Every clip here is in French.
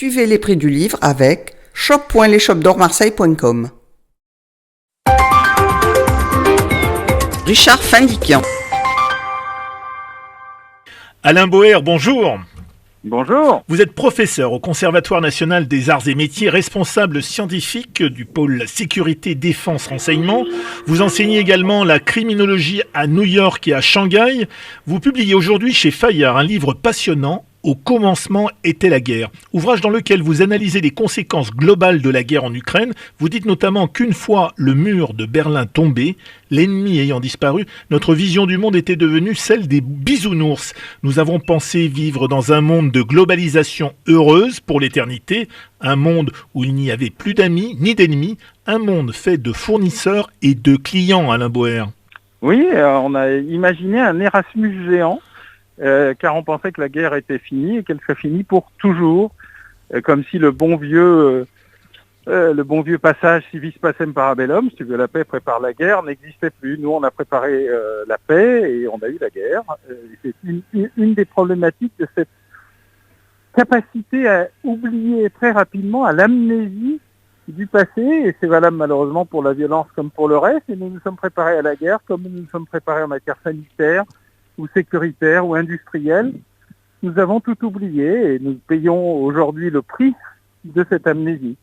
suivez les prix du livre avec shop.leshopdormarseille.com. Richard Findiquian. Alain Boer, bonjour. Bonjour. Vous êtes professeur au Conservatoire national des arts et métiers, responsable scientifique du pôle sécurité, défense, renseignement. Vous enseignez également la criminologie à New York et à Shanghai. Vous publiez aujourd'hui chez Fayard un livre passionnant, Au commencement était la guerre, ouvrage dans lequel vous analysez les conséquences globales de la guerre en Ukraine. Vous dites notamment qu'une fois le mur de Berlin tombé, l'ennemi ayant disparu, notre vision du monde était devenue celle des bisounours. Nous avons pensé vivre dans un monde de globalisation heureuse pour l'éternité, un monde où il n'y avait plus d'amis ni d'ennemis, un monde fait de fournisseurs et de clients, Alain Boer. Oui, on a imaginé un Erasmus géant, car on pensait que la guerre était finie et qu'elle serait finie pour toujours, comme si le bon vieux passage si vis pacem parabellum, si tu veux la paix prépare la guerre, n'existait plus. Nous, on a préparé la paix et on a eu la guerre. C'est une des problématiques de cette capacité à oublier très rapidement, à l'amnésie du passé, et c'est valable malheureusement pour la violence comme pour le reste, et nous nous sommes préparés à la guerre comme nous nous sommes préparés en matière sanitaire, ou sécuritaire, ou industrielle. Nous avons tout oublié et nous payons aujourd'hui le prix de cette amnésie.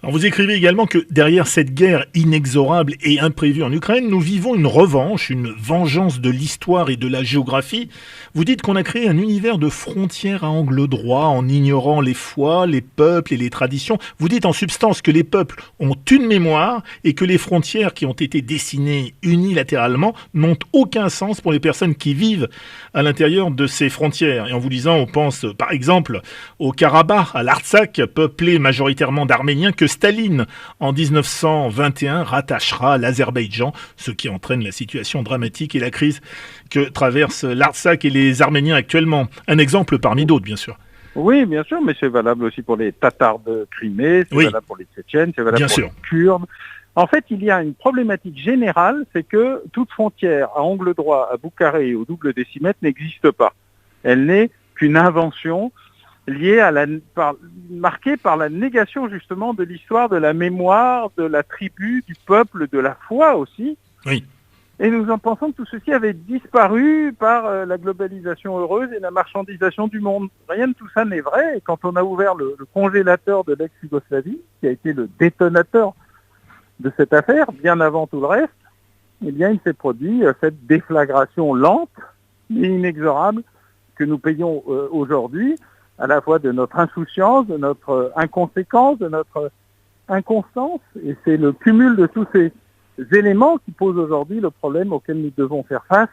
Alors vous écrivez également que derrière cette guerre inexorable et imprévue en Ukraine, nous vivons une revanche, une vengeance de l'histoire et de la géographie. Vous dites qu'on a créé un univers de frontières à angle droit en ignorant les foi, les peuples et les traditions. Vous dites en substance que les peuples ont une mémoire et que les frontières qui ont été dessinées unilatéralement n'ont aucun sens pour les personnes qui vivent à l'intérieur de ces frontières. Et en vous lisant, on pense par exemple au Karabakh, à l'Artsakh, peuplé majoritairement d'Arméniens, que Staline, en 1921, rattachera l'Azerbaïdjan, ce qui entraîne la situation dramatique et la crise que traversent l'Artsakh et les Arméniens actuellement. Un exemple parmi d'autres, bien sûr. Oui, bien sûr, mais c'est valable aussi pour les Tatars de Crimée, c'est valable pour les Tchétchènes, c'est valable pour les Kurdes. En fait, il y a une problématique générale, c'est que toute frontière à angle droit, à bout carré et au double décimètre n'existe pas. Elle n'est qu'une invention liée marquée par la négation justement de l'histoire, de la mémoire, de la tribu, du peuple, de la foi aussi. Oui. Et nous en pensons que tout ceci avait disparu par la globalisation heureuse et la marchandisation du monde. Rien de tout ça n'est vrai. Et quand on a ouvert le congélateur de l'ex-Yougoslavie, qui a été le détonateur de cette affaire, bien avant tout le reste, eh bien il s'est produit cette déflagration lente et inexorable que nous payons aujourd'hui, à la fois de notre insouciance, de notre inconséquence, de notre inconstance. Et c'est le cumul de tous ces éléments qui posent aujourd'hui le problème auquel nous devons faire face,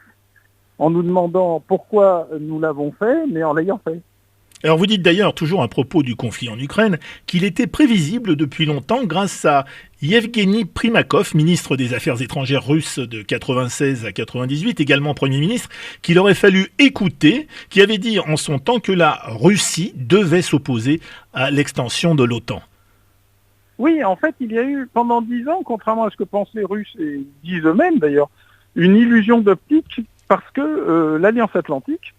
en nous demandant pourquoi nous l'avons fait, mais en l'ayant fait. Alors vous dites d'ailleurs, toujours à propos du conflit en Ukraine, qu'il était prévisible depuis longtemps grâce à Yevgeny Primakov, ministre des Affaires étrangères russe de 96 à 98, également Premier ministre, qu'il aurait fallu écouter, qui avait dit en son temps que la Russie devait s'opposer à l'extension de l'OTAN. Oui, en fait, il y a eu pendant 10 ans, contrairement à ce que pensent les Russes, et disent eux-mêmes d'ailleurs, une illusion d'optique parce que l'Alliance Atlantique,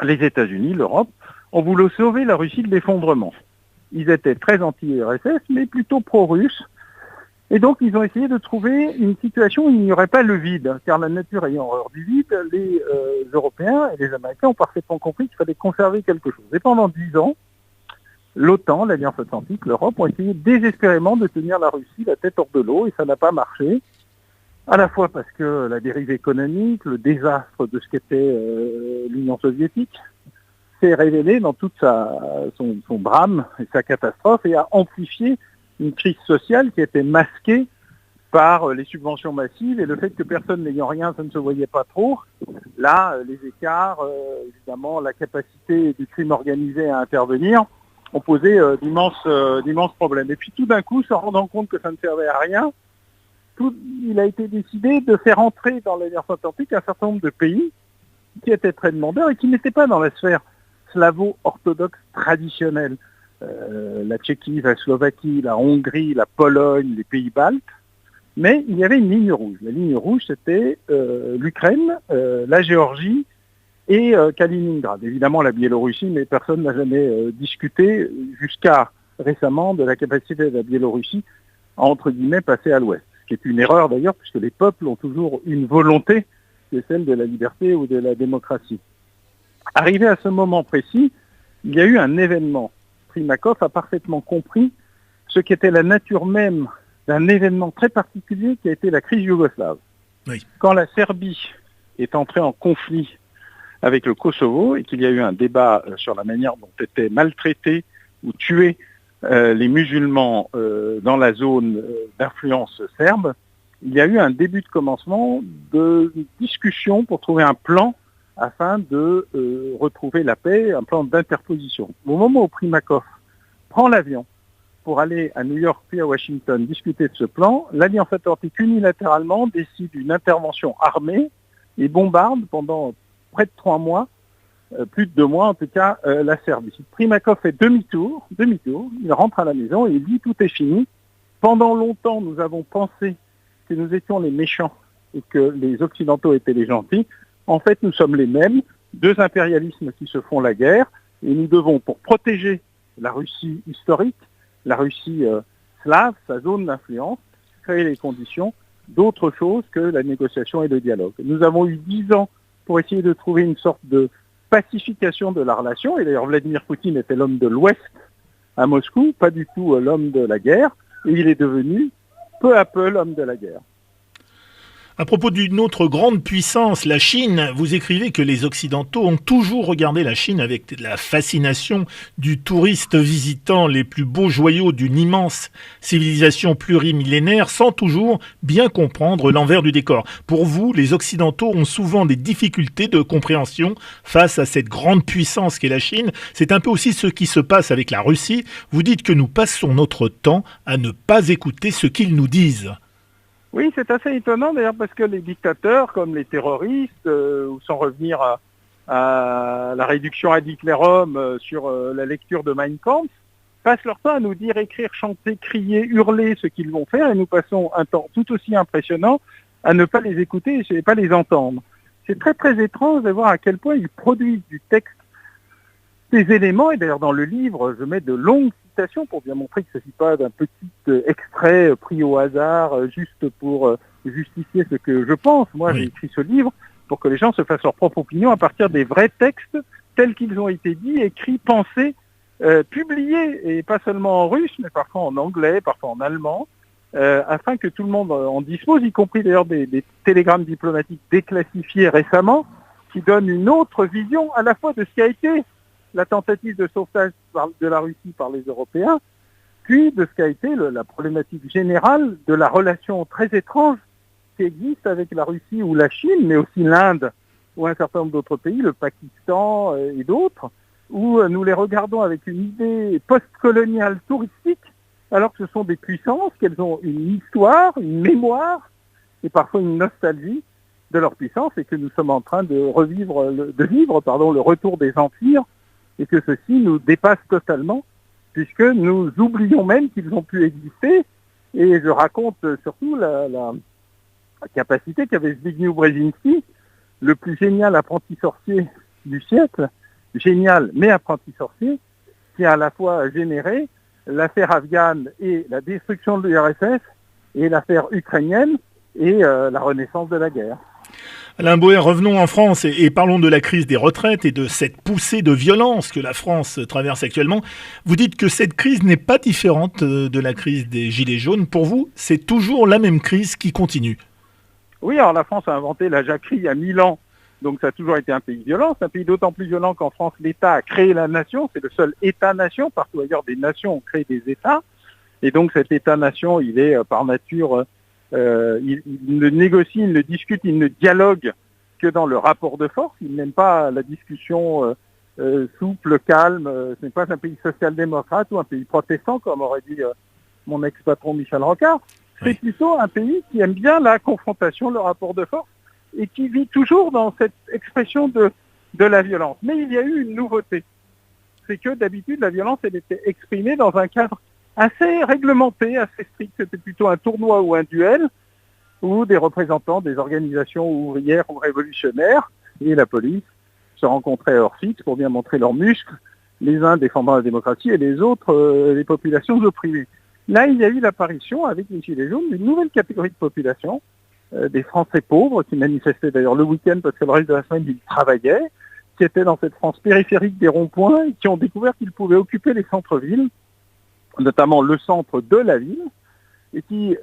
les États-Unis, l'Europe, ont voulu sauver la Russie de l'effondrement. Ils étaient très anti-RSS, mais plutôt pro-russes. Et donc, ils ont essayé de trouver une situation où il n'y aurait pas le vide, car la nature ayant horreur du vide, les Européens et les Américains ont parfaitement compris qu'il fallait conserver quelque chose. Et pendant 10 ans, l'OTAN, l'Alliance Atlantique, l'Europe ont essayé désespérément de tenir la Russie la tête hors de l'eau, et ça n'a pas marché. À la fois parce que la dérive économique, le désastre de ce qu'était l'Union soviétique, s'est révélé dans toute son drame et sa catastrophe et a amplifié une crise sociale qui était masquée par les subventions massives et le fait que personne n'ayant rien, ça ne se voyait pas trop. Là, les écarts, évidemment, la capacité du crime organisé à intervenir ont posé d'immenses problèmes. Et puis tout d'un coup, se rendant compte que ça ne servait à rien, il a été décidé de faire entrer dans l'Alliance Atlantique un certain nombre de pays qui étaient très demandeurs et qui n'étaient pas dans la sphère slavo-orthodoxe traditionnelle. La Tchéquie, la Slovaquie, la Hongrie, la Pologne, les pays baltes. Mais il y avait une ligne rouge. La ligne rouge, c'était l'Ukraine, la Géorgie et Kaliningrad. Évidemment la Biélorussie, mais personne n'a jamais discuté jusqu'à récemment de la capacité de la Biélorussie à, entre guillemets, passer à l'ouest. Ce qui est une erreur d'ailleurs, puisque les peuples ont toujours une volonté, c'est celle de la liberté ou de la démocratie. Arrivé à ce moment précis, il y a eu un événement. Primakov a parfaitement compris ce qu'était la nature même d'un événement très particulier qui a été la crise yougoslave. Oui. Quand la Serbie est entrée en conflit avec le Kosovo et qu'il y a eu un débat sur la manière dont étaient maltraités ou tués les musulmans dans la zone d'influence serbe, il y a eu un début de commencement de discussion pour trouver un plan afin de retrouver la paix, un plan d'interposition. Au moment où Primakov prend l'avion pour aller à New York puis à Washington discuter de ce plan, l'Alliance Atlantique unilatéralement décide une intervention armée et bombarde pendant près de 3 mois, plus de 2 mois en tout cas, la Serbie. Primakov fait demi-tour, il rentre à la maison et il dit tout est fini. Pendant longtemps, nous avons pensé que nous étions les méchants et que les Occidentaux étaient les gentils. En fait, nous sommes les mêmes, 2 impérialismes qui se font la guerre, et nous devons, pour protéger la Russie historique, la Russie slave, sa zone d'influence, créer les conditions d'autre chose que la négociation et le dialogue. Nous avons eu 10 ans pour essayer de trouver une sorte de pacification de la relation, et d'ailleurs Vladimir Poutine était l'homme de l'Ouest à Moscou, pas du tout l'homme de la guerre, et il est devenu peu à peu l'homme de la guerre. À propos d'une autre grande puissance, la Chine, vous écrivez que les Occidentaux ont toujours regardé la Chine avec la fascination du touriste visitant les plus beaux joyaux d'une immense civilisation plurimillénaire sans toujours bien comprendre l'envers du décor. Pour vous, les Occidentaux ont souvent des difficultés de compréhension face à cette grande puissance qu'est la Chine. C'est un peu aussi ce qui se passe avec la Russie. Vous dites que nous passons notre temps à ne pas écouter ce qu'ils nous disent. Oui, c'est assez étonnant d'ailleurs parce que les dictateurs comme les terroristes, ou sans revenir à la réduction ad Hitlerum sur la lecture de Mein Kampf, passent leur temps à nous dire écrire, chanter, crier, hurler ce qu'ils vont faire et nous passons un temps tout aussi impressionnant à ne pas les écouter et ne pas les entendre. C'est très très étrange de voir à quel point ils produisent du texte des éléments, et d'ailleurs dans le livre je mets de longues citations pour bien montrer qu'il ne s'agit pas d'un petit extrait pris au hasard juste pour justifier ce que je pense. Moi j'ai écrit ce livre pour que les gens se fassent leur propre opinion à partir des vrais textes tels qu'ils ont été dits, écrits, pensés, publiés, et pas seulement en russe mais parfois en anglais, parfois en allemand, afin que tout le monde en dispose, y compris d'ailleurs des télégrammes diplomatiques déclassifiés récemment qui donnent une autre vision à la fois de ce qui a été la tentative de sauvetage de la Russie par les Européens, puis de ce qu'a été la problématique générale de la relation très étrange qui existe avec la Russie ou la Chine, mais aussi l'Inde ou un certain nombre d'autres pays, le Pakistan et d'autres, où nous les regardons avec une idée post-coloniale touristique, alors que ce sont des puissances, qu'elles ont une histoire, une mémoire, et parfois une nostalgie de leur puissance, et que nous sommes en train de vivre le retour des empires, et que ceci nous dépasse totalement, puisque nous oublions même qu'ils ont pu exister, et je raconte surtout la capacité qu'avait Zbigniew Brzezinski, le plus génial apprenti sorcier du siècle, génial mais apprenti sorcier, qui a à la fois généré l'affaire afghane et la destruction de l'URSS, et l'affaire ukrainienne et la renaissance de la guerre. Alain Bauer, revenons en France et parlons de la crise des retraites et de cette poussée de violence que la France traverse actuellement. Vous dites que cette crise n'est pas différente de la crise des Gilets jaunes. Pour vous, c'est toujours la même crise qui continue. Oui, alors la France a inventé la jacquerie il y a 1000 ans, donc ça a toujours été un pays violent. C'est un pays d'autant plus violent qu'en France, l'État a créé la nation. C'est le seul État-nation. Partout ailleurs, des nations ont créé des États. Et donc cet État-nation, il est par nature... il ne négocie, il ne discute, il ne dialogue que dans le rapport de force. Il n'aime pas la discussion souple, calme. Ce n'est pas un pays social-démocrate ou un pays protestant, comme aurait dit mon ex-patron Michel Rocard. C'est plutôt un pays qui aime bien la confrontation, le rapport de force, et qui vit toujours dans cette expression de la violence. Mais il y a eu une nouveauté. C'est que d'habitude, la violence, elle était exprimée dans un cadre assez réglementé, assez strict. C'était plutôt un tournoi ou un duel où des représentants des organisations ouvrières ou révolutionnaires et la police se rencontraient à heure fixe pour bien montrer leurs muscles, les uns défendant la démocratie et les autres les populations opprimées. Là, il y a eu l'apparition, avec les Gilets jaunes, d'une nouvelle catégorie de population, des Français pauvres, qui manifestaient d'ailleurs le week-end parce que le reste de la semaine, ils travaillaient, qui étaient dans cette France périphérique des ronds-points et qui ont découvert qu'ils pouvaient occuper les centres-villes, notamment le centre de la ville, et qui,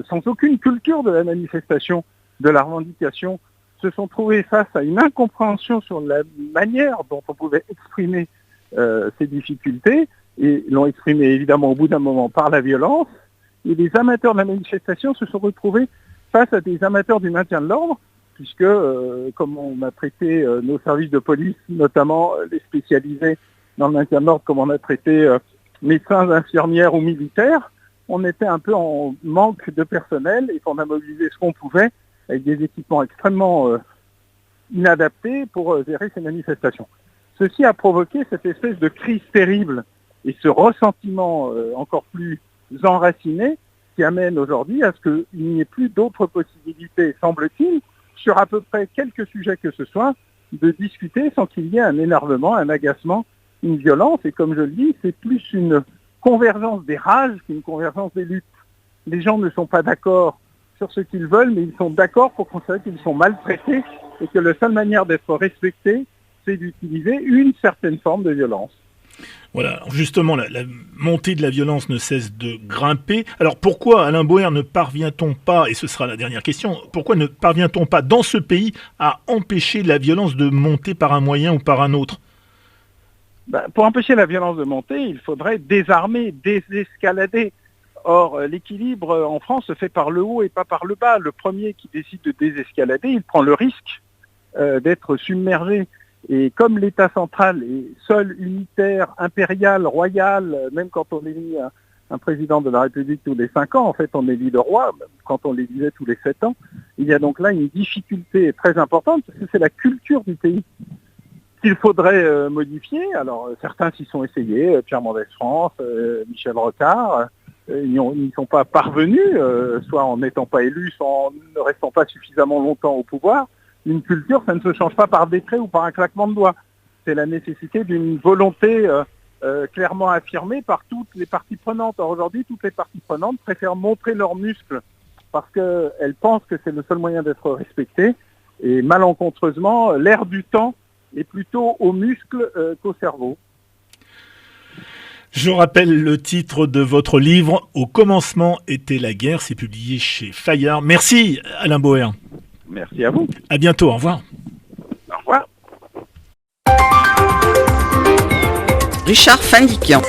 sans aucune culture de la manifestation, de la revendication, se sont trouvés face à une incompréhension sur la manière dont on pouvait exprimer ces difficultés, et l'ont exprimé évidemment au bout d'un moment par la violence, et les amateurs de la manifestation se sont retrouvés face à des amateurs du maintien de l'ordre, puisque, comme on a traité nos services de police, notamment les spécialisés dans le maintien de l'ordre, comme on a traité médecins, infirmières ou militaires, on était un peu en manque de personnel et qu'on a mobilisé ce qu'on pouvait avec des équipements extrêmement inadaptés pour gérer ces manifestations. Ceci a provoqué cette espèce de crise terrible et ce ressentiment encore plus enraciné qui amène aujourd'hui à ce qu'il n'y ait plus d'autres possibilités, semble-t-il, sur à peu près quelques sujets que ce soit, de discuter sans qu'il y ait un énervement, un agacement, une violence. Et comme je le dis, c'est plus une convergence des rages qu'une convergence des luttes. Les gens ne sont pas d'accord sur ce qu'ils veulent, mais ils sont d'accord pour considérer qu'ils sont maltraités et que la seule manière d'être respecté, c'est d'utiliser une certaine forme de violence. Voilà, justement, la montée de la violence ne cesse de grimper. Alors pourquoi, Alain Boer, ne parvient-on pas, et ce sera la dernière question, pourquoi ne parvient-on pas dans ce pays à empêcher la violence de monter par un moyen ou par un autre ? Pour empêcher la violence de monter, il faudrait désarmer, désescalader. Or, l'équilibre en France se fait par le haut et pas par le bas. Le premier qui décide de désescalader, il prend le risque d'être submergé. Et comme l'État central est seul, unitaire, impérial, royal, même quand on élit un président de la République tous les 5 ans, en fait on élit le roi, quand on l'élisait tous les 7 ans, il y a donc là une difficulté très importante, parce que c'est la culture du pays qu'il faudrait modifier. Alors certains s'y sont essayés, Pierre Mendès France, Michel Rocard, ils n'y sont pas parvenus, soit en n'étant pas élus, soit en ne restant pas suffisamment longtemps au pouvoir. Une culture, ça ne se change pas par décret ou par un claquement de doigts. C'est la nécessité d'une volonté clairement affirmée par toutes les parties prenantes. Or aujourd'hui, toutes les parties prenantes préfèrent montrer leurs muscles parce qu'elles pensent que c'est le seul moyen d'être respectées. Et malencontreusement, l'ère du temps est plutôt aux muscles qu'au cerveau. Je rappelle le titre de votre livre, Au commencement était la guerre, c'est publié chez Fayard. Merci Alain Boer. Merci à vous. À bientôt, au revoir. Au revoir. Richard Fandikian.